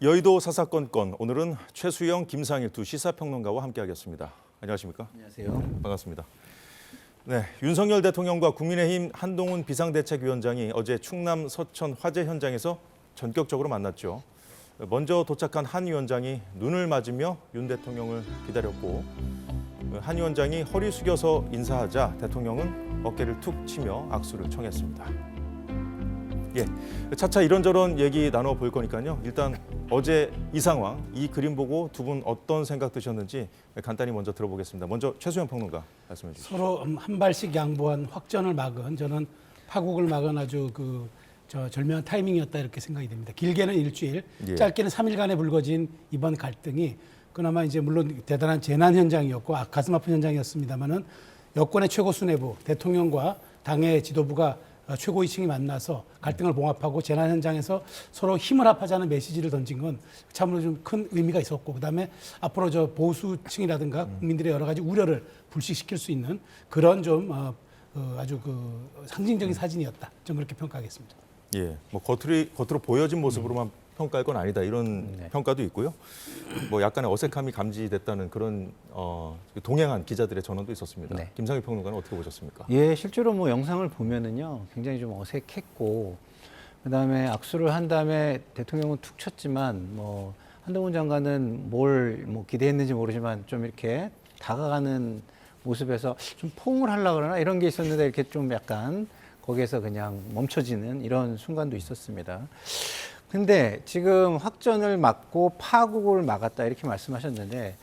여의도 사사건건 오늘은 최수영, 김상일 두 시사평론가와 함께하겠습니다. 안녕하십니까? 안녕하세요. 반갑습니다. 네, 윤석열 대통령과 국민의힘 한동훈 비상대책위원장이 어제 충남 서천 화재 현장에서 전격적으로 만났죠. 먼저 도착한 한 위원장이 눈을 맞으며 윤 대통령을 기다렸고 한 위원장이 허리 숙여서 인사하자 대통령은 어깨를 툭 치며 악수를 청했습니다. 예, 차차 이런저런 얘기 나눠볼 거니까요. 일단 어제 이 상황, 이 그림 보고 두 분 어떤 생각 드셨는지 간단히 먼저 들어보겠습니다. 먼저 최수영 평론가 말씀해 주시죠. 서로 한 발씩 양보한 확전을 막은 저는 파국을 막은 아주 절묘한 타이밍이었다 이렇게 생각이 됩니다. 길게는 일주일, 예. 짧게는 3일간에 불거진 이번 갈등이 그나마 이제 물론 대단한 재난 현장이었고 가슴 아픈 현장이었습니다만은 여권의 최고 수뇌부 대통령과 당의 지도부가 최고위층이 만나서 갈등을 봉합하고 재난 현장에서 서로 힘을 합하자는 메시지를 던진 건 참으로 좀 큰 의미가 있었고 그다음에 앞으로 저 보수층이라든가 국민들의 여러 가지 우려를 불식시킬 수 있는 그런 좀 아주 상징적인 사진이었다. 저는 그렇게 평가하겠습니다. 예, 뭐 겉으로 보여진 모습으로만 평가할 건 아니다 이런 평가도 있고요. 뭐 약간의 어색함이 감지됐다는 그런 동행한 기자들의 전언도 있었습니다. 네. 김상일 평론가는 어떻게 보셨습니까? 예, 실제로 뭐 영상을 보면은요, 굉장히 좀 어색했고, 그다음에 악수를 한 다음에 대통령은 툭 쳤지만, 뭐 한동훈 장관은 뭘 뭐 기대했는지 모르지만 좀 이렇게 다가가는 모습에서 좀 포옹을 하려고 그러나 이런 게 있었는데 이렇게 좀 약간 거기에서 그냥 멈춰지는 이런 순간도 있었습니다. 근데 지금 확전을 막고 파국을 막았다 이렇게 말씀하셨는데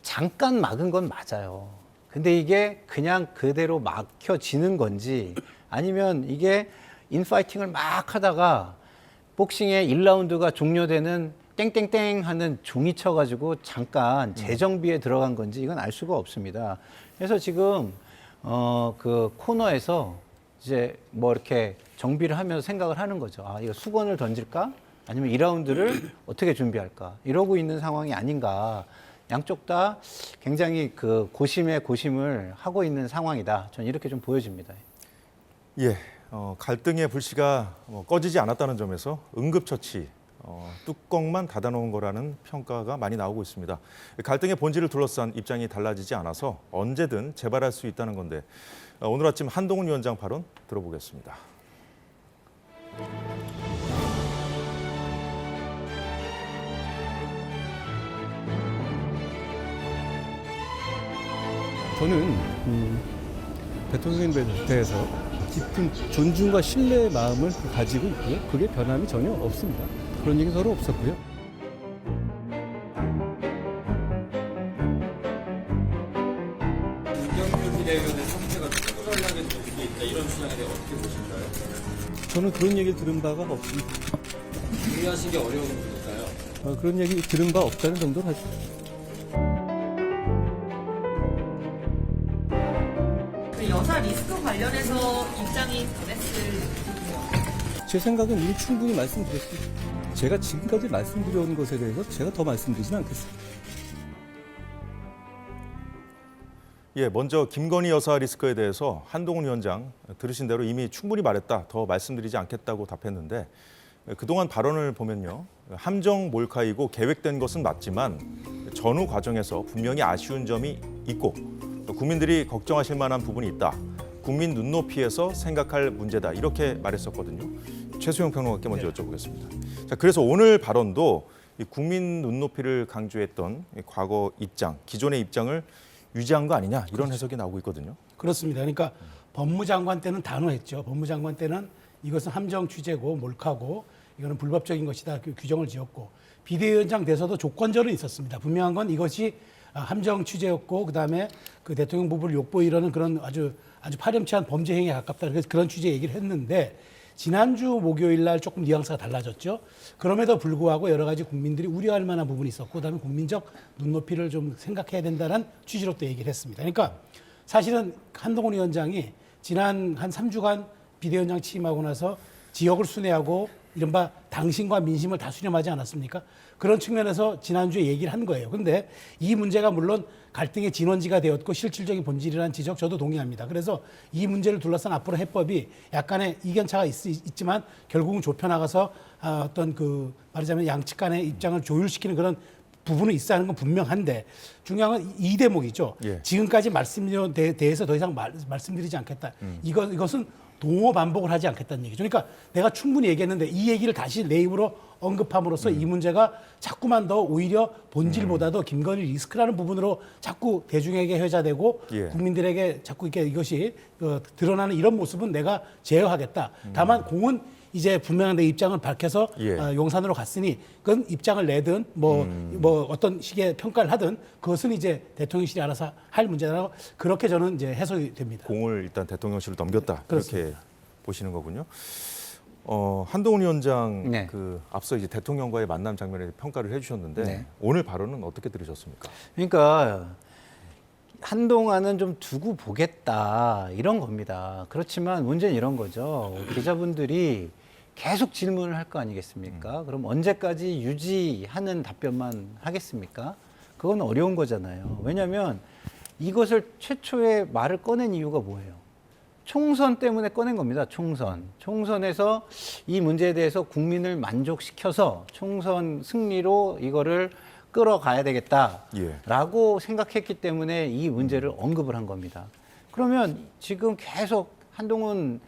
잠깐 막은 건 맞아요. 근데 이게 그냥 그대로 막혀지는 건지 아니면 이게 인파이팅을 막 하다가 복싱의 1라운드가 종료되는 땡땡땡 하는 종이 쳐가지고 잠깐 재정비에 들어간 건지 이건 알 수가 없습니다. 그래서 지금 그 코너에서 이제 뭐 이렇게 정비를 하면서 생각을 하는 거죠. 아, 이거 수건을 던질까? 아니면 2라운드를 어떻게 준비할까? 이러고 있는 상황이 아닌가. 양쪽 다 굉장히 그 고심에 고심을 하고 있는 상황이다. 저는 이렇게 좀 보여집니다. 예, 갈등의 불씨가 꺼지지 않았다는 점에서 응급처치, 뚜껑만 닫아놓은 거라는 평가가 많이 나오고 있습니다. 갈등의 본질을 둘러싼 입장이 달라지지 않아서 언제든 재발할 수 있다는 건데 오늘 아침 한동훈 위원장 발언 들어보겠습니다. 저는 대통령에 대해서 깊은 존중과 신뢰의 마음을 가지고 있고요. 그게 변함이 전혀 없습니다. 그런 얘기 서로 없었고요. 윤석열 비대위원의 상태가 특별하게 되고 있다 이런 주장에 대해 어떻게 보실까요? 저는 그런 얘기를 들은 바가 없습니다. 이해하시기 어려운 분일까요? 그런 얘기 들은 바 없다는 정도로 하죠. 그 여사 리스크 관련해서 입장이 변했을 제 생각은 이미 충분히 말씀드렸습니다. 제가 지금까지 말씀드려온 것에 대해서 제가 더 말씀드리지는 않겠습니다. 예, 먼저 김건희 여사 리스크에 대해서 한동훈 위원장 들으신 대로 이미 충분히 말했다, 더 말씀드리지 않겠다고 답했는데 그동안 발언을 보면요. 함정 몰카이고 계획된 것은 맞지만 전후 과정에서 분명히 아쉬운 점이 있고 국민들이 걱정하실 만한 부분이 있다. 국민 눈높이에서 생각할 문제다. 이렇게 말했었거든요. 최수영 평론가께 먼저 여쭤보겠습니다. 자, 그래서 오늘 발언도 이 국민 눈높이를 강조했던 과거 입장, 기존의 입장을 유지한 거 아니냐 이런 해석이 나오고 있거든요. 그렇습니다. 그러니까 법무장관 때는 단호했죠. 법무장관 때는 이것은 함정 취재고 몰카고 이거는 불법적인 것이다 그 규정을 지었고 비대위원장 돼서도 조건절은 있었습니다. 분명한 건 이것이 함정 취재였고 그다음에 그 대통령 부부를 욕보 이러는 그런 아주 파렴치한 범죄 행위에 가깝다. 그래서 그런 취재 얘기를 했는데 지난주 목요일 날 조금 뉘앙스가 달라졌죠. 그럼에도 불구하고 여러 가지 국민들이 우려할 만한 부분이 있었고 그다음에 국민적 눈높이를 좀 생각해야 된다는 취지로 또 얘기를 했습니다. 그러니까 사실은 한동훈 위원장이 지난 한 3주간 비대위원장 취임하고 나서 지역을 순회하고 이른바 당신과 민심을 다 수렴하지 않았습니까? 그런 측면에서 지난주에 얘기를 한 거예요. 그런데 이 문제가 물론 갈등의 진원지가 되었고 실질적인 본질이라는 지적 저도 동의합니다. 그래서 이 문제를 둘러싼 앞으로 해법이 약간의 이견차가 있지만 결국은 좁혀나가서 어떤 그 말하자면 양측 간의 입장을 조율시키는 그런 부분은 있어야 하는 건 분명한데 중요한 건 이 대목이죠. 예. 지금까지 말씀드린 데 대해서 더 이상 말씀드리지 않겠다. 이것은 동호 반복을 하지 않겠다는 얘기죠. 그러니까 내가 충분히 얘기했는데 이 얘기를 다시 내 입으로 언급함으로써 이 문제가 자꾸만 더 오히려 본질보다도 김건희 리스크라는 부분으로 자꾸 대중에게 회자되고 예. 국민들에게 자꾸 이렇게 이것이 드러나는 이런 모습은 내가 제어하겠다. 다만 공은 이제 분명한 내 입장을 밝혀서 예. 용산으로 갔으니 그건 입장을 내든 뭐 어떤 식의 평가를 하든 그것은 이제 대통령실이 알아서 할 문제라고 그렇게 저는 이제 해석이 됩니다. 공을 일단 대통령실로 넘겼다. 그렇습니다. 그렇게 보시는 거군요. 한동훈 위원장 네. 그 앞서 이제 대통령과의 만남 장면에 평가를 해주셨는데 네. 오늘 발언은 어떻게 들으셨습니까? 그러니까 한동안은 좀 두고 보겠다 이런 겁니다. 그렇지만 문제는 이런 거죠. 기자분들이 계속 질문을 할 거 아니겠습니까? 그럼 언제까지 유지하는 답변만 하겠습니까? 그건 어려운 거잖아요. 왜냐하면 이것을 최초에 말을 꺼낸 이유가 뭐예요? 총선 때문에 꺼낸 겁니다. 총선. 총선에서 이 문제에 대해서 국민을 만족시켜서 총선 승리로 이거를 끌어가야 되겠다라고 생각했기 때문에 이 문제를 언급을 한 겁니다. 그러면 지금 계속 한동훈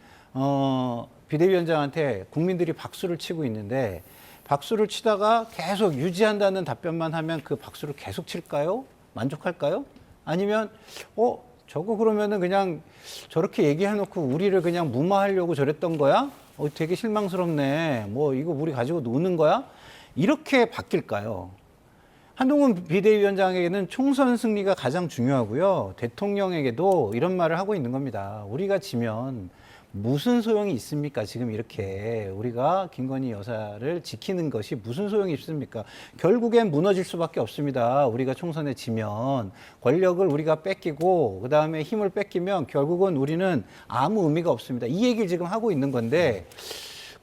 비대위원장한테 국민들이 박수를 치고 있는데 박수를 치다가 계속 유지한다는 답변만 하면 그 박수를 계속 칠까요? 만족할까요? 아니면 저거 그러면은 그냥 저렇게 얘기해놓고 우리를 그냥 무마하려고 저랬던 거야? 되게 실망스럽네. 뭐 이거 우리 가지고 노는 거야? 이렇게 바뀔까요? 한동훈 비대위원장에게는 총선 승리가 가장 중요하고요. 대통령에게도 이런 말을 하고 있는 겁니다. 우리가 지면 무슨 소용이 있습니까? 지금 이렇게 우리가 김건희 여사를 지키는 것이 무슨 소용이 있습니까? 결국엔 무너질 수밖에 없습니다. 우리가 총선에 지면 권력을 우리가 뺏기고 그다음에 힘을 뺏기면 결국은 우리는 아무 의미가 없습니다. 이 얘기를 지금 하고 있는 건데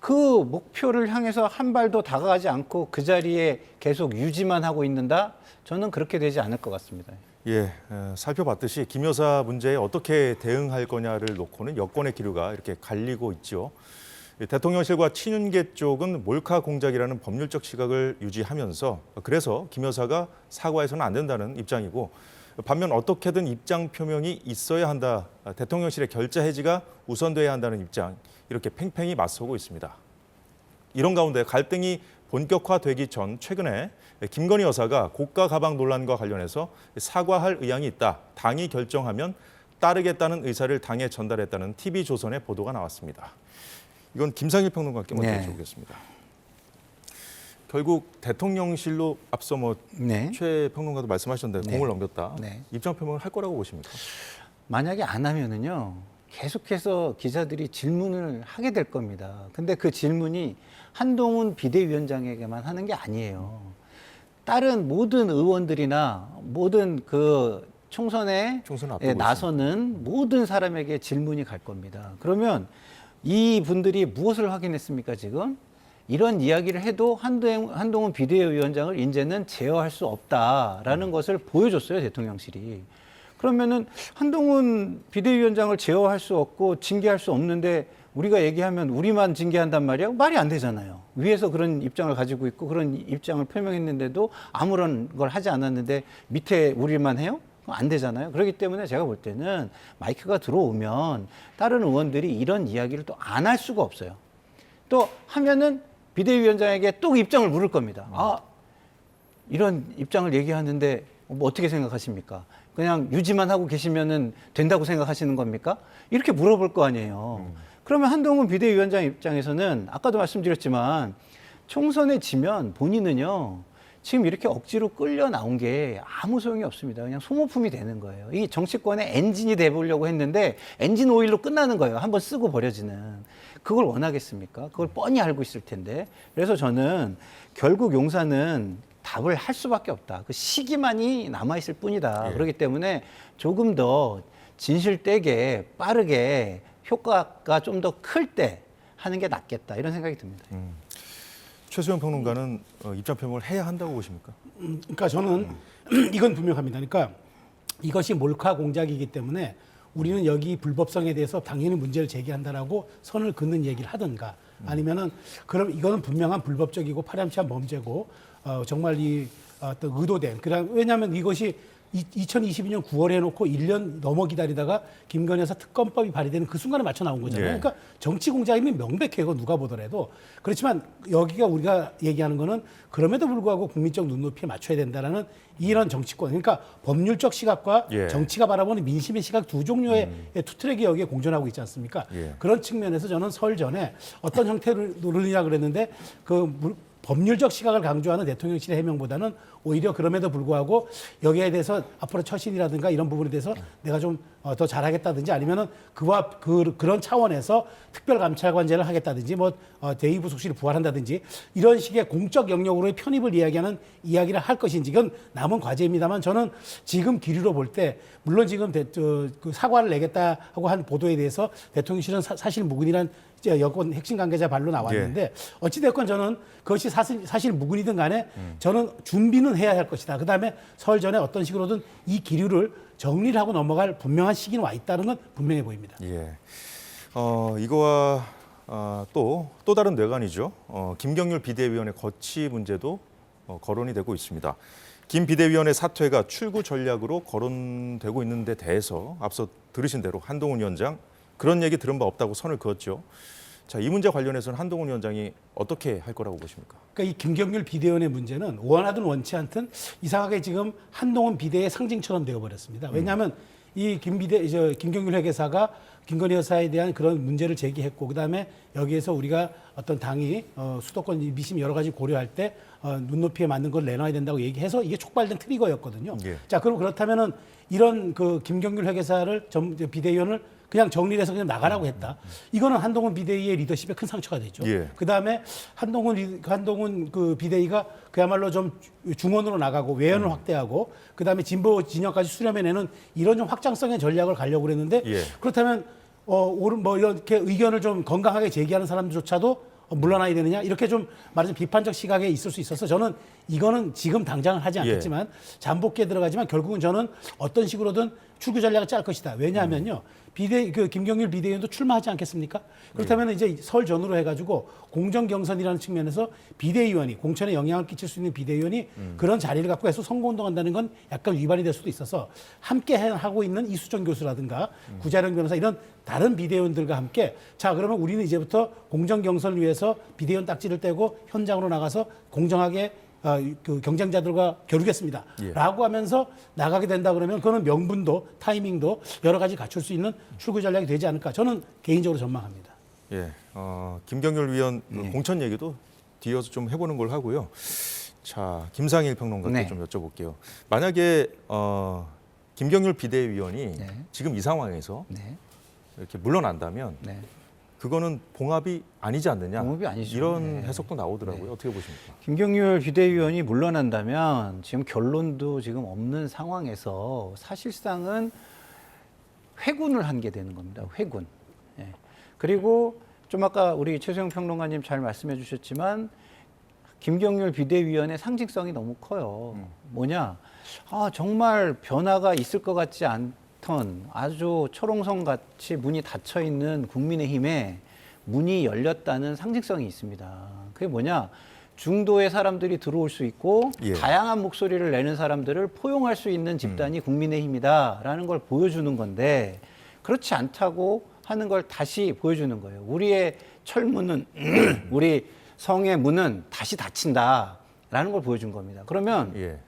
그 목표를 향해서 한 발도 다가가지 않고 그 자리에 계속 유지만 하고 있는다? 저는 그렇게 되지 않을 것 같습니다. 예, 살펴봤듯이 김 여사 문제에 어떻게 대응할 거냐를 놓고는 여권의 기류가 이렇게 갈리고 있죠. 대통령실과 친윤계 쪽은 몰카 공작이라는 법률적 시각을 유지하면서 그래서 김 여사가 사과해서는 안 된다는 입장이고 반면 어떻게든 입장 표명이 있어야 한다. 대통령실의 결자 해지가 우선돼야 한다는 입장 이렇게 팽팽히 맞서고 있습니다. 이런 가운데 갈등이 본격화되기 전 최근에 김건희 여사가 고가 가방 논란과 관련해서 사과할 의향이 있다. 당이 결정하면 따르겠다는 의사를 당에 전달했다는 TV조선의 보도가 나왔습니다. 이건 김상일 평론가께 먼저 네. 여쭤보겠습니다. 결국 대통령실로 앞서 최 평론가도 말씀하셨는데 네. 공을 넘겼다. 네. 입장 표명을 할 거라고 보십니까? 만약에 안 하면은요, 계속해서 기자들이 질문을 하게 될 겁니다. 근데 그 질문이 한동훈 비대위원장에게만 하는 게 아니에요. 다른 모든 의원들이나 모든 그 총선에 총선을 앞두고 나서는 모든 사람에게 질문이 갈 겁니다. 그러면 이 분들이 무엇을 확인했습니까, 지금? 이런 이야기를 해도 한동훈 비대위원장을 이제는 제어할 수 없다라는 것을 보여줬어요, 대통령실이. 그러면은 한동훈 비대위원장을 제어할 수 없고 징계할 수 없는데 우리가 얘기하면 우리만 징계한단 말이야? 말이 안 되잖아요. 위에서 그런 입장을 가지고 있고 그런 입장을 표명했는데도 아무런 걸 하지 않았는데 밑에 우리만 해요? 안 되잖아요. 그렇기 때문에 제가 볼 때는 마이크가 들어오면 다른 의원들이 이런 이야기를 또 안 할 수가 없어요. 또 하면은 비대위원장에게 또 입장을 물을 겁니다. 이런 입장을 얘기하는데 뭐 어떻게 생각하십니까? 그냥 유지만 하고 계시면은 된다고 생각하시는 겁니까? 이렇게 물어볼 거 아니에요. 그러면 한동훈 비대위원장 입장에서는 아까도 말씀드렸지만 총선에 지면 본인은요 지금 이렇게 억지로 끌려 나온 게 아무 소용이 없습니다. 그냥 소모품이 되는 거예요. 이 정치권의 엔진이 돼보려고 했는데 엔진 오일로 끝나는 거예요. 한번 쓰고 버려지는. 그걸 원하겠습니까? 그걸 뻔히 알고 있을 텐데. 그래서 저는 결국 용산은 답을 할 수밖에 없다. 그 시기만이 남아있을 뿐이다. 예. 그렇기 때문에 조금 더 진실되게 빠르게 효과가 좀 더 클 때 하는 게 낫겠다. 이런 생각이 듭니다. 최수영 평론가는 입장 표명을 해야 한다고 보십니까? 그러니까 저는 이건 분명합니다. 그러니까 이것이 몰카 공작이기 때문에 우리는 여기 불법성에 대해서 당연히 문제를 제기한다라고 선을 긋는 얘기를 하든가 아니면은 그럼 이거는 분명한 불법적이고 파렴치한 범죄고 정말 이 어떤 의도된 왜냐하면 이것이 2022년 9월에 해놓고 1년 넘어 기다리다가 김건희 여사 특검법이 발의되는 그 순간에 맞춰 나온 거잖아요. 예. 그러니까 정치 공작이면 명백해요. 그거 누가 보더라도. 그렇지만 여기가 우리가 얘기하는 거는 그럼에도 불구하고 국민적 눈높이에 맞춰야 된다라는 이런 정치권. 그러니까 법률적 시각과 예. 정치가 바라보는 민심의 시각 두 종류의 투트랙이 여기에 공존하고 있지 않습니까? 예. 그런 측면에서 저는 설 전에 어떤 형태를 누르느냐 그랬는데 법률적 시각을 강조하는 대통령실의 해명보다는 오히려 그럼에도 불구하고 여기에 대해서 앞으로 처신이라든가 이런 부분에 대해서 내가 좀 더 잘하겠다든지 아니면은 그런 차원에서 특별감찰관제를 하겠다든지 대의부속실을 부활한다든지 이런 식의 공적 영역으로의 편입을 이야기하는 이야기를 할 것인지 이건 남은 과제입니다만 저는 지금 기류로 볼 때 물론 지금 그 사과를 내겠다 하고 한 보도에 대해서 대통령실은 사실 무근이란 여권 핵심 관계자 발로 나왔는데 어찌됐건 저는 그것이 사실 무근이든 간에 저는 준비는 해야 할 것이다. 그다음에 설 전에 어떤 식으로든 이 기류를 정리를 하고 넘어갈 분명한 시기는 와 있다는 건 분명해 보입니다. 예. 이거와 또 다른 뇌관이죠. 김경률 비대위원의 거취 문제도 거론이 되고 있습니다. 김 비대위원의 사퇴가 출구 전략으로 거론되고 있는 데 대해서 앞서 들으신 대로 한동훈 위원장 그런 얘기 들은 바 없다고 선을 그었죠. 자, 이 문제 관련해서는 한동훈 위원장이 어떻게 할 거라고 보십니까? 그러니까 이 김경률 비대위원의 문제는 원하든 원치 않든 이상하게 지금 한동훈 비대의 상징처럼 되어버렸습니다. 왜냐하면 이 김경률 회계사가 김건희 여사에 대한 그런 문제를 제기했고 그다음에 여기에서 우리가 어떤 당이 수도권 미심 여러 가지 고려할 때 눈높이에 맞는 걸 내놔야 된다고 얘기해서 이게 촉발된 트리거였거든요. 예. 자, 그럼 그렇다면은 이런 그 김경률 회계사를 비대위원을 그냥 정리를 해서 그냥 나가라고 했다. 이거는 한동훈 비대위의 리더십에 큰 상처가 되죠. 예. 그다음에 한동훈 그 비대위가 그야말로 좀 중원으로 나가고 외연을 확대하고 그다음에 진보 진영까지 수렴해내는 이런 좀 확장성의 전략을 가려고 그랬는데 예. 그렇다면 이렇게 의견을 좀 건강하게 제기하는 사람들조차도 물러나야 되느냐 이렇게 좀 말하자면 비판적 시각에 있을 수 있어서 저는 이거는 지금 당장은 하지 않겠지만 잠복기에 들어가지만 결국은 저는 어떤 식으로든 출구 전략을 짤 것이다. 왜냐하면요. 김경률 비대위원도 출마하지 않겠습니까? 그렇다면 이제 설 전후로 해가지고 공정 경선이라는 측면에서 비대위원이 공천에 영향을 끼칠 수 있는 비대위원이 그런 자리를 갖고 해서 선거운동한다는 건 약간 위반이 될 수도 있어서 함께 하고 있는 이수정 교수라든가 구자령 변호사 이런 다른 비대위원들과 함께 자 그러면 우리는 이제부터 공정 경선을 위해서 비대위원 딱지를 떼고 현장으로 나가서 공정하게 그 경쟁자들과 겨루겠습니다. 예. 라고 하면서 나가게 된다 그러면 그거는 명분도 타이밍도 여러 가지 갖출 수 있는 출구 전략이 되지 않을까 저는 개인적으로 전망합니다. 예. 김경률 위원 공천 얘기도 뒤어서 좀 해보는 걸 하고요. 자, 김상일 평론가께 네. 좀 여쭤볼게요. 만약에 김경률 비대위원이 네. 지금 이 상황에서 네. 이렇게 물러난다면 네. 그거는 봉합이 아니지 않느냐 봉합이 아니죠. 이런 네. 해석도 나오더라고요. 어떻게 보십니까? 김경률 비대위원이 물러난다면 지금 결론도 지금 없는 상황에서 사실상은 회군을 한 게 되는 겁니다. 회군. 예. 그리고 좀 아까 우리 최수영 평론가님 잘 말씀해 주셨지만 김경률 비대위원의 상징성이 너무 커요. 뭐냐? 정말 변화가 있을 것 같지 않던 아주 초롱성 같이 문이 닫혀 있는 국민의힘에 문이 열렸다는 상징성이 있습니다. 그게 뭐냐? 중도의 사람들이 들어올 수 있고 예. 다양한 목소리를 내는 사람들을 포용할 수 있는 집단이 국민의힘이다라는 걸 보여주는 건데 그렇지 않다고 하는 걸 다시 보여주는 거예요. 우리의 철문은 우리 성의 문은 다시 닫힌다라는 걸 보여준 겁니다. 그러면 예.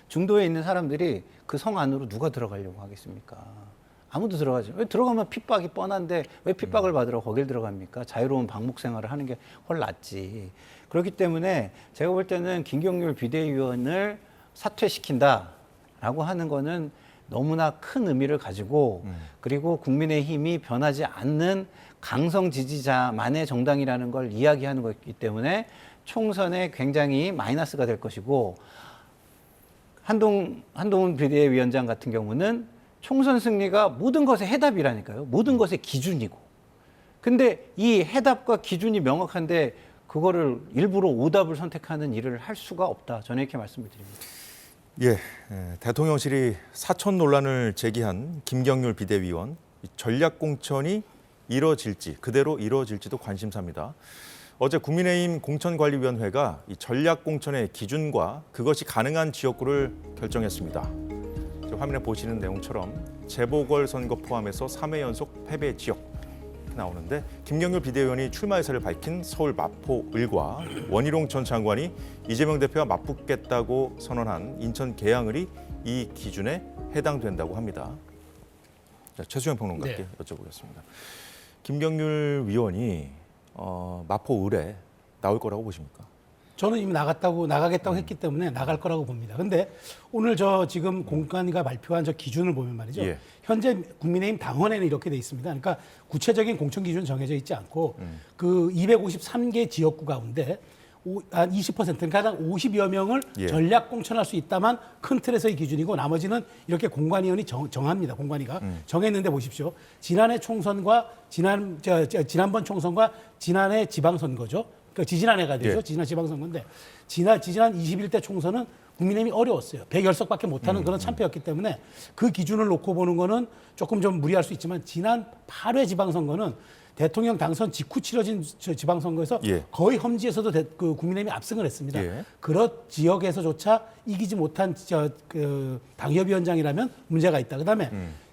중도에 있는 사람들이 그 성 안으로 누가 들어가려고 하겠습니까? 아무도 들어가지. 왜 들어가면 핍박이 뻔한데 왜 핍박을 받으러 거길 들어갑니까? 자유로운 방목 생활을 하는 게 훨 낫지. 그렇기 때문에 제가 볼 때는 김경률 비대위원을 사퇴시킨다라고 하는 거는 너무나 큰 의미를 가지고 그리고 국민의힘이 변하지 않는 강성 지지자만의 정당이라는 걸 이야기하는 거기 때문에 총선에 굉장히 마이너스가 될 것이고 한동훈 비대위원장 같은 경우는 총선 승리가 모든 것의 해답이라니까요. 모든 것의 기준이고. 근데 이 해답과 기준이 명확한데 그거를 일부러 오답을 선택하는 일을 할 수가 없다. 저는 이렇게 말씀을 드립니다. 예, 대통령실이 사천 논란을 제기한 김경률 비대위원 전략 공천이 이뤄질지 그대로 이뤄질지도 관심사입니다. 어제 국민의힘 공천관리위원회가 이 전략 공천의 기준과 그것이 가능한 지역구를 결정했습니다. 화면에 보시는 내용처럼 재보궐선거 포함해서 3회 연속 패배 지역 나오는데 김경률 비대위원이 출마 의사를 밝힌 서울 마포을과 원희룡 전 장관이 이재명 대표와 맞붙겠다고 선언한 인천 계양을이 이 기준에 해당된다고 합니다. 자, 최수영 평론가께 여쭤보겠습니다. 김경률 위원이 마포을에 나올 거라고 보십니까? 저는 이미 나가겠다고 했기 때문에 나갈 거라고 봅니다. 근데 오늘 저 지금 공관위가 발표한 저 기준을 보면 말이죠. 예. 현재 국민의힘 당원에는 이렇게 돼 있습니다. 그러니까 구체적인 공천 기준은 정해져 있지 않고 그 253개 지역구 가운데 한 20% 그러니까 한 50여 명을 예. 전략 공천할 수 있다만 큰 틀에서의 기준이고 나머지는 이렇게 공관위원이 정합니다. 공관위가 정했는데 보십시오. 지난해 총선과 지난번 총선과 지난해 지방선거죠. 그러니까 지지난해가 되죠. 예. 지난 지방선거인데 지난 21대 총선은 국민의힘이 어려웠어요. 110석밖에 못하는 그런 참패였기 때문에 그 기준을 놓고 보는 거는 조금 좀 무리할 수 있지만 지난 8회 지방선거는 대통령 당선 직후 치러진 지방선거에서 예. 거의 험지에서도 그 국민의힘이 압승을 했습니다. 예. 그런 지역에서조차 이기지 못한 그 당협위원장이라면 문제가 있다. 그다음에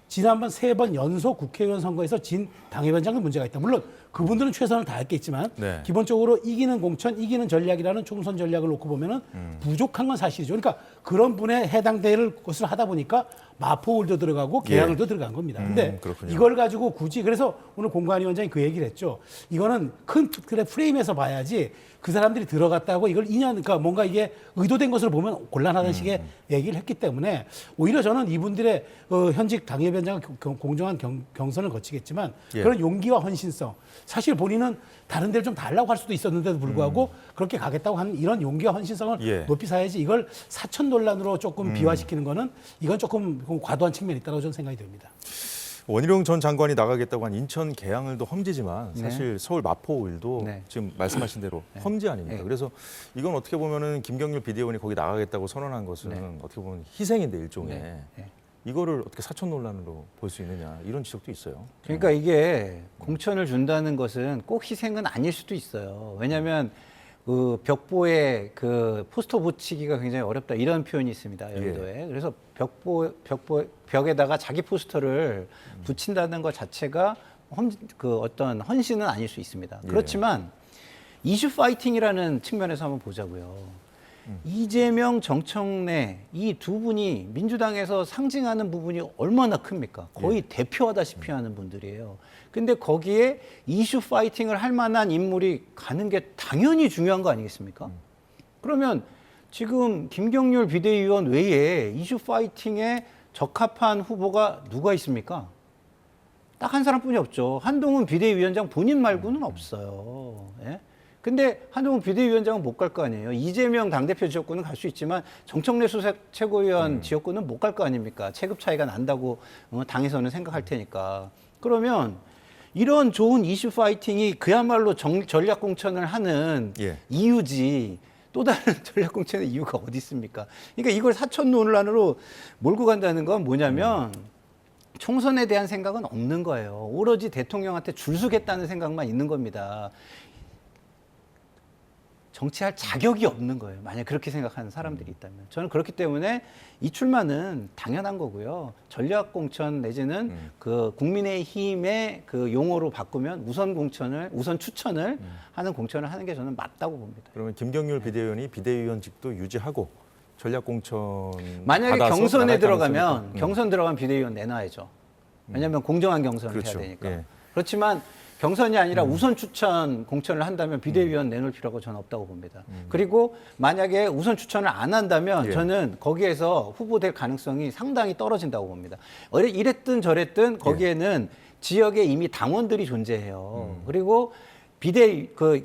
지난번 3번 연속 국회의원 선거에서 진 당협위원장도 문제가 있다. 물론 그분들은 최선을 다했겠지만 네. 기본적으로 이기는 공천, 이기는 전략이라는 총선 전략을 놓고 보면은 부족한 건 사실이죠. 그러니까 그런 분에 해당될 것을 하다 보니까 마포울도 들어가고 계양을도 들어간 겁니다. 근데 그렇군요. 이걸 가지고 굳이 그래서 오늘 공관위원장이 그 얘기를 했죠. 이거는 큰 틀의 프레임에서 봐야지 그 사람들이 들어갔다고 이걸 그러니까 뭔가 이게 의도된 것으로 보면 곤란하다는 식의 얘기를 했기 때문에 오히려 저는 이분들의 현직 당협위원장 공정한 경선을 거치겠지만 예. 그런 용기와 헌신성 사실 본인은 다른 데를 좀 달라고 할 수도 있었는데도 불구하고 그렇게 가겠다고 하는 이런 용기와 헌신성을 예. 높이 사야지 이걸 사천 논란으로 조금 비화시키는 거는 이건 조금 과도한 측면이 있다고 저는 생각이 듭니다. 원희룡 전 장관이 나가겠다고 한 인천 계양을도 험지지만 네. 사실 서울 마포을도 네. 지금 말씀하신 대로 험지 아닙니까? 네. 그래서 이건 어떻게 보면은 김경률 비대위원이 거기 나가겠다고 선언한 것은 네. 어떻게 보면 희생인데 일종의 네. 네. 이거를 어떻게 사천 논란으로 볼 수 있느냐 이런 지적도 있어요. 그러니까 이게 공천을 준다는 것은 꼭 희생은 아닐 수도 있어요. 왜냐하면 그 벽보에 그 포스터 붙이기가 굉장히 어렵다 이런 표현이 있습니다. 여의도에. 그래서 벽에다가 자기 포스터를 붙인다는 것 자체가 그 어떤 헌신은 아닐 수 있습니다. 예. 그렇지만 이슈 파이팅이라는 측면에서 한번 보자고요. 이재명, 정청래 이 두 분이 민주당에서 상징하는 부분이 얼마나 큽니까? 거의 대표하다시피 하는 분들이에요. 근데 거기에 이슈 파이팅을 할 만한 인물이 가는 게 당연히 중요한 거 아니겠습니까? 그러면 지금 김경률 비대위원 외에 이슈 파이팅에 적합한 후보가 누가 있습니까? 딱 한 사람뿐이 없죠. 한동훈 비대위원장 본인 말고는 없어요. 예? 근데 한동훈 비대위원장은 못 갈 거 아니에요. 이재명 당대표 지역구는 갈 수 있지만 정청래 수석 최고위원 지역구는 못 갈 거 아닙니까? 체급 차이가 난다고 당에서는 생각할 테니까. 그러면 이런 좋은 이슈 파이팅이 그야말로 전략 공천을 하는 예. 이유지 또 다른 전략 공천의 이유가 어디 있습니까? 그러니까 이걸 사천 논란으로 몰고 간다는 건 뭐냐면 총선에 대한 생각은 없는 거예요. 오로지 대통령한테 줄 서겠다는 생각만 있는 겁니다. 정치할 자격이 없는 거예요. 만약 그렇게 생각하는 사람들이 있다면. 저는 그렇기 때문에 이 출마는 당연한 거고요. 전략 공천 내지는 그 국민의힘의 그 용어로 바꾸면 우선 추천을 하는 공천을 하는 게 저는 맞다고 봅니다. 그러면 김경률 비대위원이 비대위원직도 유지하고 전략 공천 만약에 받아서 경선에 나갈 들어가면 가능성이 경선 들어가면 비대위원 내놔야죠. 왜냐하면 공정한 경선을 그렇죠. 해야 되니까. 예. 그렇지만 경선이 아니라 우선 추천 공천을 한다면 비대위원 내놓을 필요가 저는 없다고 봅니다. 그리고 만약에 우선 추천을 안 한다면 예. 저는 거기에서 후보될 가능성이 상당히 떨어진다고 봅니다. 이랬든 저랬든 거기에는 지역에 이미 당원들이 존재해요. 그리고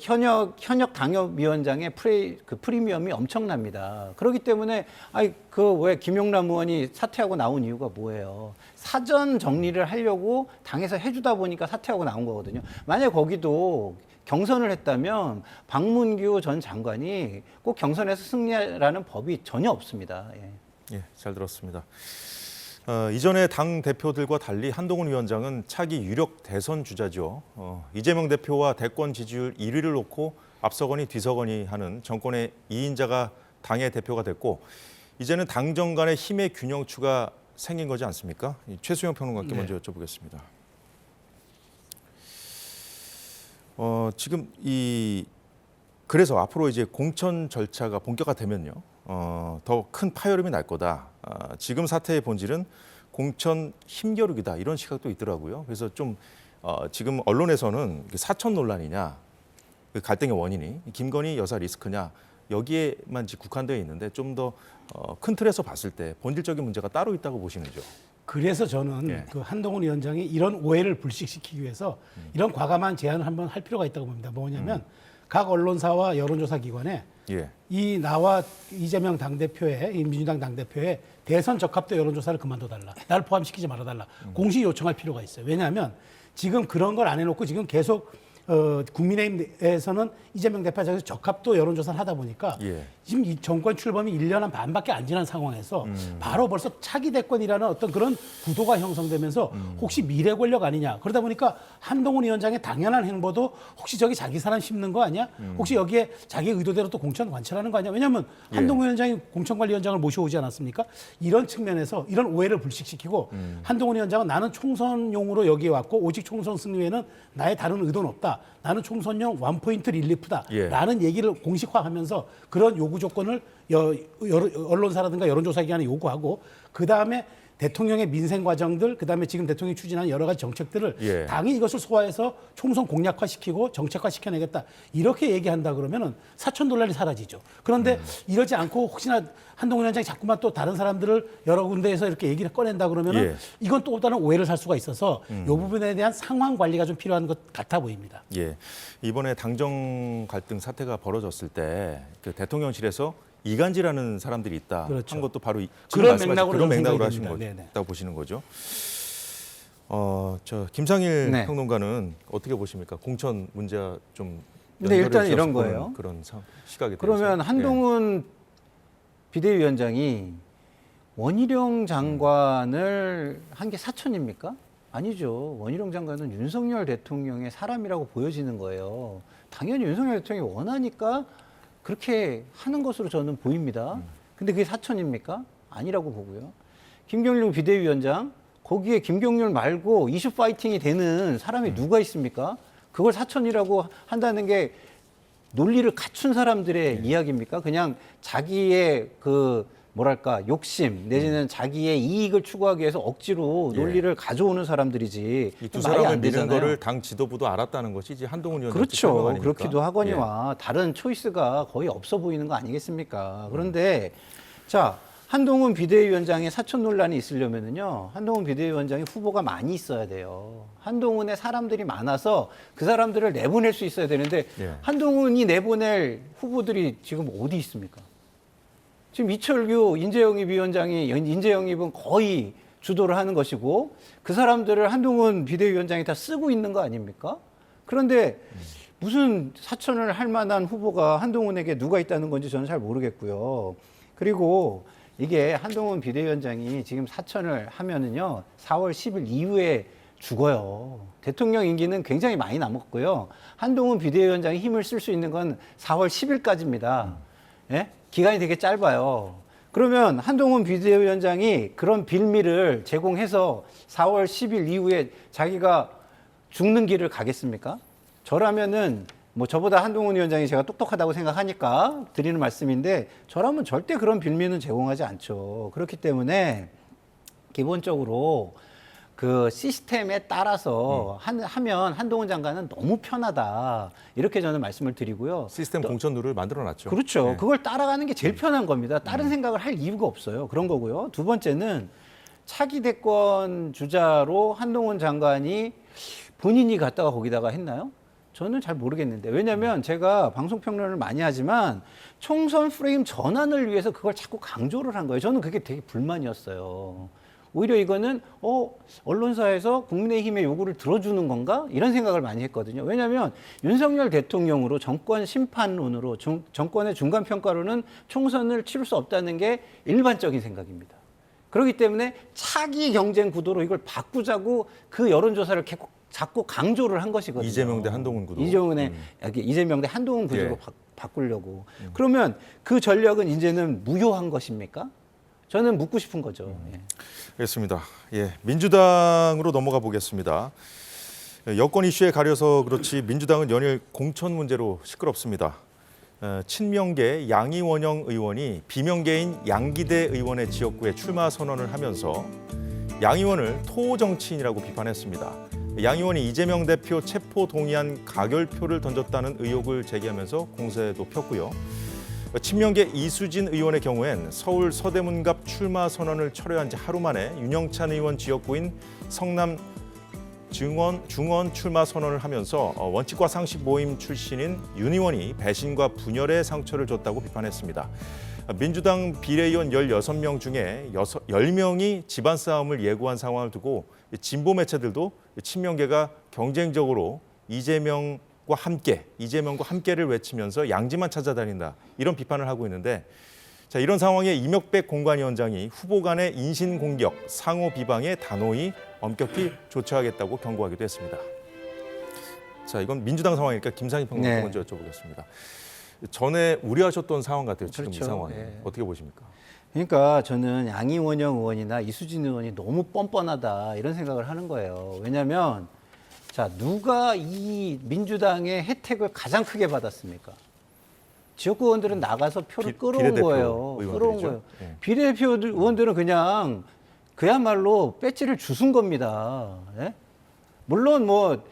현역 당협위원장의 프리미엄이 엄청납니다. 그렇기 때문에 왜 김용남 의원이 사퇴하고 나온 이유가 뭐예요? 사전 정리를 하려고 당에서 해주다 보니까 사퇴하고 나온 거거든요. 만약 거기도 경선을 했다면 박문규 전 장관이 꼭 경선에서 승리라는 법이 전혀 없습니다. 예. 예, 잘 들었습니다. 이전에 당 대표들과 달리 한동훈 위원장은 차기 유력 대선 주자죠. 이재명 대표와 대권 지지율 1위를 놓고 앞서거니 뒤서거니 하는 정권의 2인자가 당의 대표가 됐고 이제는 당정 간의 힘의 균형추가 생긴 거지 않습니까? 최수영 평론가께 먼저 여쭤보겠습니다. 지금 그래서 앞으로 이제 공천 절차가 본격화되면요, 더 큰 파열음이 날 거다. 지금 사태의 본질은 공천 힘겨루기다 이런 시각도 있더라고요. 그래서 좀 지금 언론에서는 사천 논란이냐, 그 갈등의 원인이 김건희 여사 리스크냐 여기에만 국한되어 있는데 좀 더 큰 틀에서 봤을 때 본질적인 문제가 따로 있다고 보시는죠? 그래서 저는 예. 그 한동훈 위원장이 이런 오해를 불식시키기 위해서 이런 과감한 제안을 한번 할 필요가 있다고 봅니다. 뭐냐면 각 언론사와 여론조사 기관에 예. 이 나와 이재명 당대표의 이 민주당 당대표의 대선 적합도 여론조사를 그만둬달라. 나를 포함시키지 말아달라. 공식 요청할 필요가 있어요. 왜냐하면 지금 그런 걸 안 해놓고 지금 계속 국민의힘에서는 이재명 대표가 적합도 여론조사를 하다 보니까 예. 지금 이 정권 출범이 1년 한 반밖에 안 지난 상황에서 바로 벌써 차기 대권이라는 어떤 그런 구도가 형성되면서 혹시 미래 권력 아니냐. 그러다 보니까 한동훈 위원장의 당연한 행보도 혹시 저기 자기 사람 심는 거 아니야? 혹시 여기에 자기 의도대로 또 공천 관철하는 거 아니야? 왜냐하면 한동훈 위원장이 공천관리위원장을 모셔오지 않았습니까? 이런 측면에서 이런 오해를 불식시키고 한동훈 위원장은 나는 총선용으로 여기에 왔고 오직 총선 승리 외에는 나의 다른 의도는 없다. 나는 총선용 원포인트 릴리프다. 예. 라는 얘기를 공식화하면서 그런 요구 조건을 언론사라든가 여론조사기관에 요구하고 그다음에 대통령의 민생 과정들, 그다음에 지금 대통령이 추진하는 여러 가지 정책들을 예. 당이 이것을 소화해서 총선 공약화시키고 정책화시켜내겠다. 이렇게 얘기한다 그러면은 사천 논란이 사라지죠. 그런데 이러지 않고 혹시나 한동훈 위원장이 자꾸만 또 다른 사람들을 여러 군데에서 이렇게 얘기를 꺼낸다 그러면은 예. 이건 또 다른 오해를 살 수가 있어서 이 부분에 대한 상황 관리가 좀 필요한 것 같아 보입니다. 예. 이번에 당정 갈등 사태가 벌어졌을 때 그 대통령실에서 이간질하는 사람들이 있다 그렇죠. 한 것도 바로 그런 말씀하신 맥락으로 그런 저는 맥락으로 생각이 하신 됩니다. 거다고 보시는 거죠. 저 김상일 네. 평론가는 어떻게 보십니까? 공천 문제와 좀 근데 일단 연결해 이런 주셔서 보는 거예요. 그런 시각에 대해서. 그러면 한동훈 비대위원장이 원희룡 장관을 한 게 사천입니까? 아니죠. 원희룡 장관은 윤석열 대통령의 사람이라고 보여지는 거예요. 당연히 윤석열 대통령이 원하니까 그렇게 하는 것으로 저는 보입니다. 근데 그게 사천입니까? 아니라고 보고요. 김경률 비대위원장, 거기에 김경률 말고 이슈 파이팅이 되는 사람이 누가 있습니까? 그걸 사천이라고 한다는 게 논리를 갖춘 사람들의 이야기입니까? 그냥 자기의 그 뭐랄까 욕심 내지는 자기의 이익을 추구하기 위해서 억지로 논리를 가져오는 사람들이지. 이 두 말이 사람을 안 믿는 되잖아요. 거를 당 지도부도 알았다는 것이 이제 한동훈 위원장 그렇죠. 그렇기도 하거니와 예. 다른 초이스가 거의 없어 보이는 거 아니겠습니까? 그런데 자 한동훈 비대위원장의 사천 논란이 있으려면은요, 한동훈 비대위원장이 후보가 많이 있어야 돼요. 한동훈의 사람들이 많아서 그 사람들을 내보낼 수 있어야 되는데 예. 한동훈이 내보낼 후보들이 지금 어디 있습니까? 지금 이철규 인재영입 위원장이 인재영입은 거의 주도를 하는 것이고 그 사람들을 한동훈 비대위원장이 다 쓰고 있는 거 아닙니까? 그런데 무슨 사천을 할 만한 후보가 한동훈에게 누가 있다는 건지 저는 잘 모르겠고요. 그리고 이게 한동훈 비대위원장이 지금 사천을 하면은요, 4월 10일 이후에 죽어요. 대통령 임기는 굉장히 많이 남았고요. 한동훈 비대위원장이 힘을 쓸 수 있는 건 4월 10일까지입니다. 예? 기간이 되게 짧아요. 그러면 한동훈 비대위원장이 그런 빌미를 제공해서 4월 10일 이후에 자기가 죽는 길을 가겠습니까? 저라면은 뭐 저보다 한동훈 위원장이 제가 똑똑하다고 생각하니까 드리는 말씀인데 저라면 절대 그런 빌미는 제공하지 않죠. 그렇기 때문에 기본적으로 그 시스템에 따라서 하면 한동훈 장관은 너무 편하다. 이렇게 저는 말씀을 드리고요. 시스템 공천룰을 만들어놨죠. 그렇죠. 예. 그걸 따라가는 게 제일 편한 겁니다. 다른 생각을 할 이유가 없어요. 그런 거고요. 두 번째는 차기 대권 주자로 한동훈 장관이 본인이 갔다가 거기다가 했나요? 저는 잘 모르겠는데. 왜냐하면 제가 방송평론을 많이 하지만 총선 프레임 전환을 위해서 그걸 자꾸 강조를 한 거예요. 저는 그게 되게 불만이었어요. 오히려 이거는 언론사에서 국민의힘의 요구를 들어주는 건가? 이런 생각을 많이 했거든요. 왜냐하면 윤석열 대통령으로 정권 심판론으로 정권의 중간 평가로는 총선을 치를 수 없다는 게 일반적인 생각입니다. 그렇기 때문에 차기 경쟁 구도로 이걸 바꾸자고 그 여론조사를 자꾸 강조를 한 것이거든요. 이재명 대 한동훈 구도. 이재명 대 한동훈 구도로 예. 바꾸려고. 그러면 그 전략은 이제는 무효한 것입니까? 저는 묻고 싶은 거죠. 예. 알겠습니다. 예, 민주당으로 넘어가 보겠습니다. 여권 이슈에 가려서 그렇지 민주당은 연일 공천 문제로 시끄럽습니다. 친명계 양이원영 의원이 비명계인 양기대 의원의 지역구에 출마 선언을 하면서 양 의원을 토호 정치인이라고 비판했습니다. 양 의원이 이재명 대표 체포 동의안 가결표를 던졌다는 의혹을 제기하면서 공세도 폈고요. 친명계 이수진 의원의 경우엔 서울 서대문갑 출마 선언을 철회한 지 하루 만에 윤영찬 의원 지역구인 성남 중원 출마 선언을 하면서 원칙과 상식 모임 출신인 윤 의원이 배신과 분열의 상처를 줬다고 비판했습니다. 민주당 비례의원 16명 중에 10명이 집안 싸움을 예고한 상황을 두고 진보 매체들도 친명계가 경쟁적으로 이재명과 함께를 외치면서 양지만 찾아다닌다 이런 비판을 하고 있는데 자, 이런 상황에 이명백 공관위원장이 후보 간의 인신 공격, 상호 비방에 단호히 엄격히 조처하겠다고 경고하기도 했습니다. 자, 이건 민주당 상황이니까 김상희 평론가 네. 먼저 여쭤보겠습니다. 전에 우려하셨던 상황 같아요. 지금 그렇죠. 이 상황 예. 어떻게 보십니까? 그러니까 저는 양이원영 의원이나 이수진 의원이 너무 뻔뻔하다 이런 생각을 하는 거예요. 왜냐하면 자 누가 이 민주당의 혜택을 가장 크게 받았습니까? 지역구 의원들은 나가서 표를 끌어온 비례대표 거예요. 의원들이죠. 끌어온 거예요. 예. 비례대표 의원들은 그냥 그야말로 배지를 주순 겁니다. 예? 물론 뭐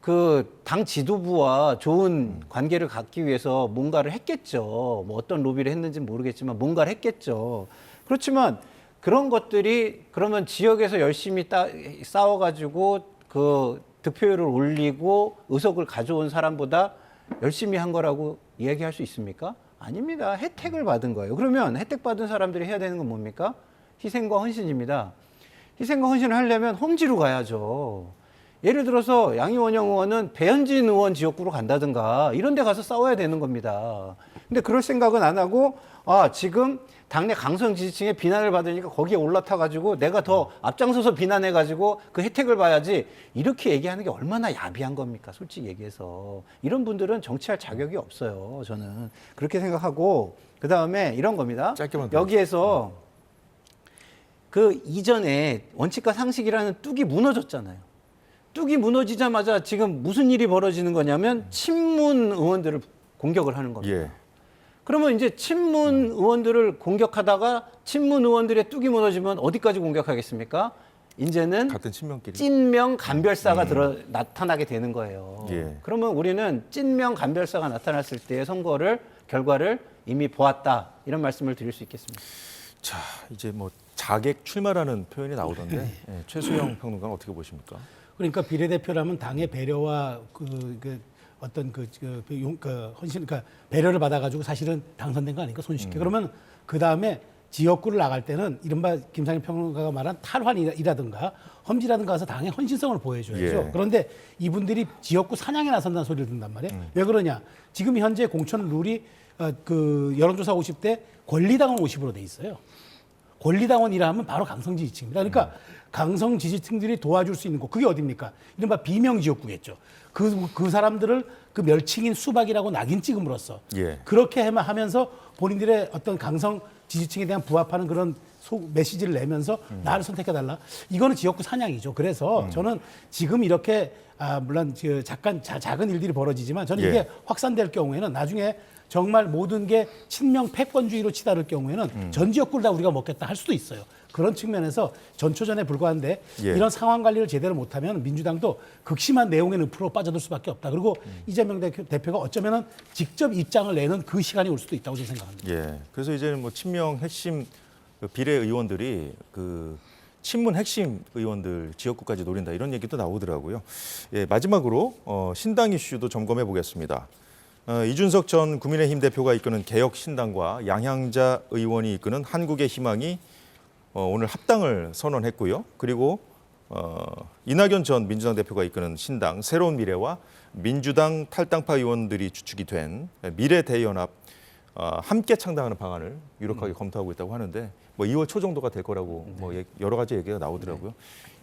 그 당 지도부와 좋은 관계를 갖기 위해서 뭔가를 했겠죠. 뭐 어떤 로비를 했는지는 모르겠지만 뭔가를 했겠죠. 그렇지만 그런 것들이 그러면 지역에서 열심히 싸워가지고 그 득표율을 올리고 의석을 가져온 사람보다 열심히 한 거라고 이야기할 수 있습니까? 아닙니다. 혜택을 받은 거예요. 그러면 혜택 받은 사람들이 해야 되는 건 뭡니까? 희생과 헌신입니다. 희생과 헌신을 하려면 험지로 가야죠. 예를 들어서 양이원영 의원은 배현진 의원 지역구로 간다든가 이런 데 가서 싸워야 되는 겁니다. 근데 그럴 생각은 안 하고 지금 당내 강성 지지층의 비난을 받으니까 거기에 올라타가지고 내가 더 앞장서서 비난해가지고 그 혜택을 봐야지 이렇게 얘기하는 게 얼마나 야비한 겁니까? 솔직히 얘기해서. 이런 분들은 정치할 자격이 없어요. 저는 그렇게 생각하고 그다음에 이런 겁니다. 짧게만 더 여기에서 그 이전에 원칙과 상식이라는 뚝이 무너졌잖아요. 뚝이 무너지자마자 지금 무슨 일이 벌어지는 거냐면 친문 의원들을 공격을 하는 겁니다. 예. 그러면 이제 친문 의원들을 공격하다가 친문 의원들의 뚝이 무너지면 어디까지 공격하겠습니까? 이제는 같은 친명끼리. 찐명 간별사가 나타나게 되는 거예요. 예. 그러면 우리는 찐명 간별사가 나타났을 때의 결과를 이미 보았다. 이런 말씀을 드릴 수 있겠습니다. 자, 이제 뭐 자객 출마라는 표현이 나오던데 예, 최수영 평론가는 어떻게 보십니까? 그러니까 비례대표라면 당의 배려와 어떤 헌신, 그러니까 배려를 받아가지고 사실은 당선된 거 아닙니까? 손쉽게. 그러면 그 다음에 지역구를 나갈 때는 이른바 김상희 평론가가 말한 탈환이라든가 험지라든가 가서 당의 헌신성을 보여줘야죠. 예. 그런데 이분들이 지역구 사냥에 나선다는 소리를 듣는단 말이에요. 왜 그러냐? 지금 현재 공천 룰이 그 여론조사 50대 권리당원 50으로 돼 있어요. 권리당원이라 하면 바로 강성 지지층입니다. 그러니까 강성 지지층들이 도와줄 수 있는 곳, 그게 어딥니까? 이른바 비명 지역구겠죠. 그 사람들을 그 멸칭인 수박이라고 낙인 찍음으로써 예. 그렇게 하면서 본인들의 어떤 강성 지지층에 대한 부합하는 그런 메시지를 내면서 나를 선택해달라. 이거는 지역구 사냥이죠. 그래서 저는 지금 이렇게 물론 잠깐 작은 일들이 벌어지지만 저는 예. 이게 확산될 경우에는 나중에 정말 모든 게 친명 패권주의로 치달을 경우에는 전 지역구를 다 우리가 먹겠다 할 수도 있어요. 그런 측면에서 전초전에 불과한데 예. 이런 상황 관리를 제대로 못하면 민주당도 극심한 내용의 늪으로 빠져들 수밖에 없다. 그리고 이재명 대표가 어쩌면은 직접 입장을 내는 그 시간이 올 수도 있다고 저는 생각합니다. 예. 그래서 이제는 뭐 친명 핵심 비례 의원들이 그 친문 핵심 의원들 지역구까지 노린다 이런 얘기도 나오더라고요. 예, 마지막으로 신당 이슈도 점검해 보겠습니다. 이준석 전 국민의힘 대표가 이끄는 개혁신당과 양향자 의원이 이끄는 한국의 희망이 오늘 합당을 선언했고요. 그리고 이낙연 전 민주당 대표가 이끄는 신당 새로운 미래와 민주당 탈당파 의원들이 주축이 된 미래대연합 함께 창당하는 방안을 유력하게 검토하고 있다고 하는데 뭐 2월 초 정도가 될 거라고 뭐 여러 가지 얘기가 나오더라고요.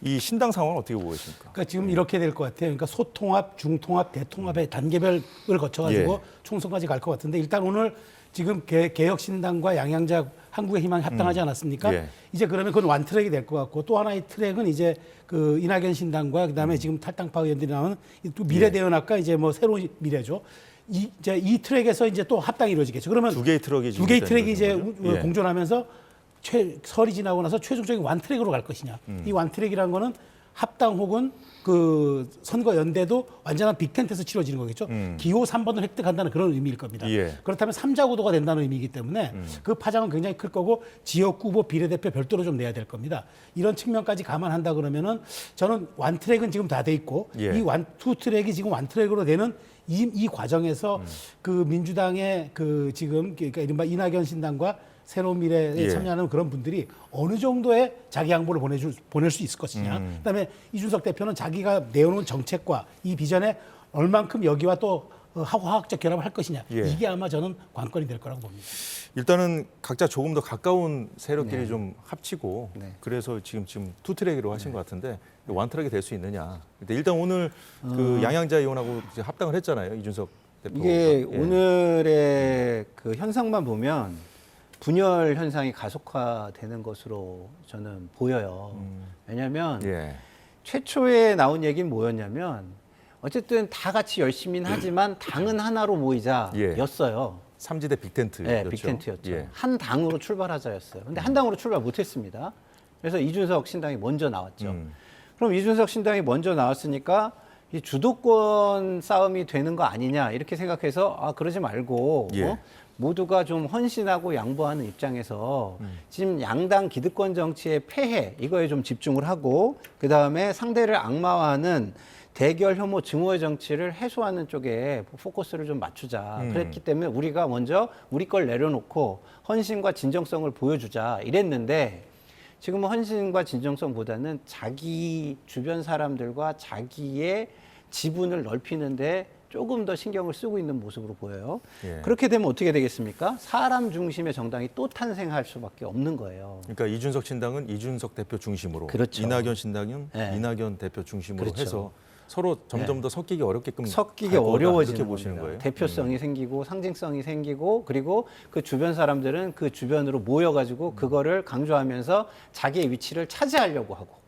이 신당 상황은 어떻게 보고 계십니까? 그러니까 지금 이렇게 될 것 같아요. 그러니까 소통합, 중통합, 대통합의 단계별을 거쳐가지고 예. 총선까지 갈 것 같은데 일단 오늘 지금 개혁신당과 양양자 한국의 희망이 합당하지 않았습니까? 예. 이제 그러면 그건 완트랙이 될 것 같고 또 하나의 트랙은 이제 그 이낙연 신당과 그다음에 지금 탈당파 의원들이 나오는 또 미래대연합과 이제 뭐 새로운 미래죠. 이제 이 트랙에서 이제 또 합당이 이루어지겠죠. 그러면 두 개의 트럭이 두 개의 트랙이 이제 예. 공존하면서 설이 지나고 나서 최종적인 완트랙으로 갈 것이냐. 이 완트랙이라는 거는 합당 혹은 그 선거 연대도 완전한 빅텐트에서 치러지는 거겠죠. 기호 3번을 획득한다는 그런 의미일 겁니다. 예. 그렇다면 3자 구도가 된다는 의미이기 때문에 그 파장은 굉장히 클 거고 지역 후보 비례대표 별도로 좀 내야 될 겁니다. 이런 측면까지 감안한다 그러면은 저는 완트랙은 지금 다 돼 있고 예. 이 투 트랙이 지금 완트랙으로 되는 이 과정에서 그 민주당의 그 지금 그러니까 이른바 이낙연 신당과 새로운 미래에 예. 참여하는 그런 분들이 어느 정도의 자기 양보를 보낼 수 있을 것이냐. 그다음에 이준석 대표는 자기가 내어놓은 정책과 이 비전에 얼만큼 여기와 또 화학적 결합을 할 것이냐. 예. 이게 아마 저는 관건이 될 거라고 봅니다. 일단은 각자 조금 더 가까운 세력끼리 좀 합치고 네. 그래서 지금 투트랙으로 하신 것 같은데 완트랙이 될 수 있느냐. 근데 일단 오늘 그 양양자 의원하고 이제 합당을 했잖아요. 이준석 대표. 이게 오늘의 그 현상만 보면 분열 현상이 가속화되는 것으로 저는 보여요. 왜냐하면 예. 최초에 나온 얘기는 뭐였냐면 어쨌든 다 같이 열심히는 하지만 당은 하나로 모이자였어요. 삼지대 빅텐트였죠. 네, 빅텐트였죠. 예. 한 당으로 출발하자였어요. 근데 한 당으로 출발 못했습니다. 그래서 이준석 신당이 먼저 나왔죠. 그럼 이준석 신당이 먼저 나왔으니까 이 주도권 싸움이 되는 거 아니냐 이렇게 생각해서 아 그러지 말고 예. 모두가 좀 헌신하고 양보하는 입장에서 지금 양당 기득권 정치의 폐해 이거에 좀 집중을 하고 그 다음에 상대를 악마화하는 대결 혐오 증오의 정치를 해소하는 쪽에 포커스를 좀 맞추자. 그랬기 때문에 우리가 먼저 우리 걸 내려놓고 헌신과 진정성을 보여주자 이랬는데 지금은 헌신과 진정성보다는 자기 주변 사람들과 자기의 지분을 넓히는데 조금 더 신경을 쓰고 있는 모습으로 보여요. 예. 그렇게 되면 어떻게 되겠습니까? 사람 중심의 정당이 또 탄생할 수밖에 없는 거예요. 그러니까 이준석 신당은 이준석 대표 중심으로, 그렇죠. 이낙연 신당은 네. 이낙연 대표 중심으로 그렇죠. 해서 서로 점점 더 섞이기 어렵게끔 섞이기 갈 거다, 어려워지는 이렇게 보시는 겁니다. 거예요. 대표성이 생기고 상징성이 생기고 그리고 그 주변 사람들은 그 주변으로 모여가지고 그거를 강조하면서 자기의 위치를 차지하려고 하고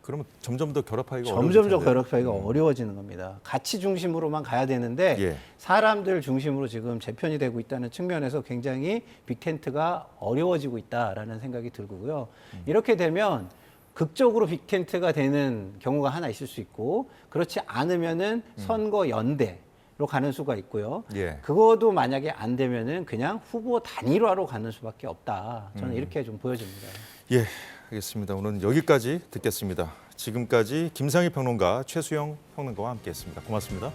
그러면 점점 더 결합하기가 점점 더 어려워질 텐데. 결합하기가 어려워지는 겁니다. 가치 중심으로만 가야 되는데 예. 사람들 중심으로 지금 재편이 되고 있다는 측면에서 굉장히 빅텐트가 어려워지고 있다라는 생각이 들고요. 이렇게 되면 극적으로 빅텐트가 되는 경우가 하나 있을 수 있고 그렇지 않으면은 선거 연대로 가는 수가 있고요. 예. 그것도 만약에 안 되면은 그냥 후보 단일화로 가는 수밖에 없다. 저는 이렇게 좀 보여집니다. 예, 알겠습니다. 오늘 여기까지 듣겠습니다. 지금까지 김상희 평론가, 최수영 평론가와 함께했습니다. 고맙습니다.